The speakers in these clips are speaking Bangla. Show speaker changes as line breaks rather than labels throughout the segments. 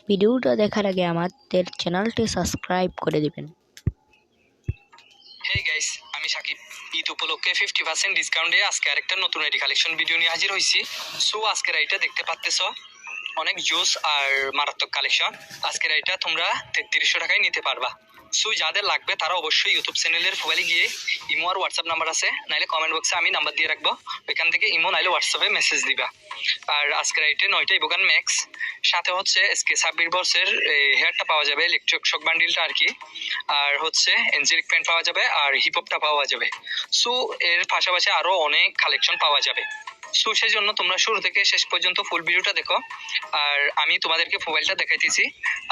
ভিডিওটা দেখার আগে আমাদের চ্যানেলটি সাবস্ক্রাইব করে দিবেন।
হেই গাইস, আমি সাকিব। ঈদ উপলক্ষে 50% ডিসকাউন্টে আজকে আরেকটা নতুন আইডি কালেকশন ভিডিও নিয়ে হাজির হয়েছি। সো আজকের আইটা দেখতে পাচ্তেছ অনেক জোস আর মারাত্মক কালেকশন। আজকের আইটা তোমরা 3300 টাকায় নিতে পারবা। সো যাদের লাগবে তারা অবশ্যই ইউটিউব চ্যানেলের প্রোফাইলে গিয়ে ইমো আর হোয়াটসঅ্যাপ নাম্বার আছে, নাইলে কমেন্ট বক্সে আমি নাম্বার দিয়ে রাখবো, ওইখান থেকে ইমো নাইলে হোয়াটসঅ্যাপে মেসেজ দিবা। আর আজকের আইটে 9টা ইবোগান ম্যাক্স, সাথে হচ্ছে এসকে 26 বক্সের হেয়ারটা পাওয়া যাবে, ইলেকট্রিক শক বান্ডিলটা আর কি, আর হচ্ছে এনজেরিক প্যান্ট পাওয়া যাবে, আর হিপহপটা পাওয়া যাবে। সো এর পাশাপাশি আরো অনেক কালেকশন পাওয়া যাবে। সো সেই জন্য তোমরা শুরু থেকে শেষ পর্যন্ত ফুল ভিডিওটা দেখো। আর আমি তোমাদেরকে মোবাইলটা দেখাইতেছি।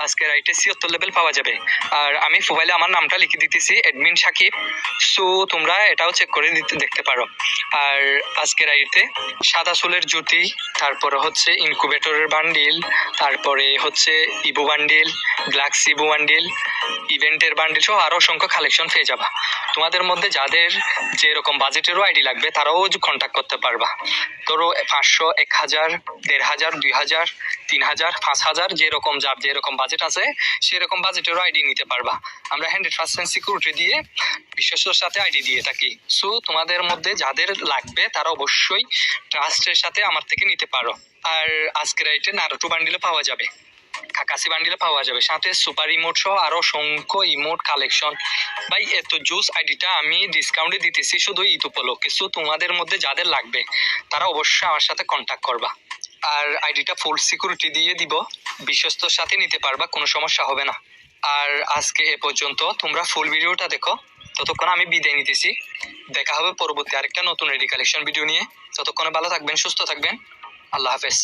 আজকের আইটে 76 লেভেল পাওয়া যাবে, আর আমি মোবাইলে আমার নামটা লিখে দিতেছি, অ্যাডমিন সাকিব। সো তোমরা এটাও চেক করে দেখতে পারো। আর আজকের আইটে সাদা সোলের জুতি, তারপরে হচ্ছে ইনকুবেটরের বান্ডিল, তারপরে হচ্ছে ইবো বান্ডিল, ব্ল্যাক সিবো বান্ডিল, ইভেন্টের বান্ডিল সহ আরো অসংখ্য কালেকশন পেয়ে যাবা। তোমাদের মধ্যে যাদের যেরকম বাজেটেরও আইডি লাগবে তারাও কন্ট্যাক্ট করতে পারবা। ধরো 500, 1000, 1500, 2000, 3000, 5000, যেরকম যার যেরকম বাজেট আছে সেরকম বাজেটেরও আইডি নিতে পারবা। আমরা 100% সিকিউরিটি দিয়ে বিশ্বস্তর সাথে আইডি দিয়ে থাকি। সো তোমাদের মধ্যে যাদের লাগবে তারা অবশ্যই ট্রাস্টের সাথে আমার থেকে নিতে পারো। আর আজকের আইটে নারুটো বান্ডিলে পাওয়া যাবে, কাকাসি বান্ডিলে পাওয়া যাবে, সাথে সুপার ইমোট সহ আরো অসংখ্য ইমোট কালেকশন। ভাই এত জুস আইডিটা আমি ডিসকাউন্টে দিতেছি শুধু ঈদ উপলক্ষে। সো তোমাদের মধ্যে যাদের লাগবে তারা অবশ্যই আমার সাথে কন্ট্যাক্ট করবা। আর আইডিটা ফুল সিকিউরিটি দিয়ে দিব, বিশ্বস্তর সাথে নিতে পারবা, কোনো সমস্যা হবে না। আর আজকে এ পর্যন্ত, তোমরা ফুল ভিডিওটা দেখো। ততক্ষণ আমি বিদায় নিতেছি, দেখা হবে পরবর্তী আরেকটা নতুন আইডি কালেকশন ভিডিও নিয়ে। ততক্ষণে ভালো থাকবেন, সুস্থ থাকবেন, আল্লাহ হাফেজ।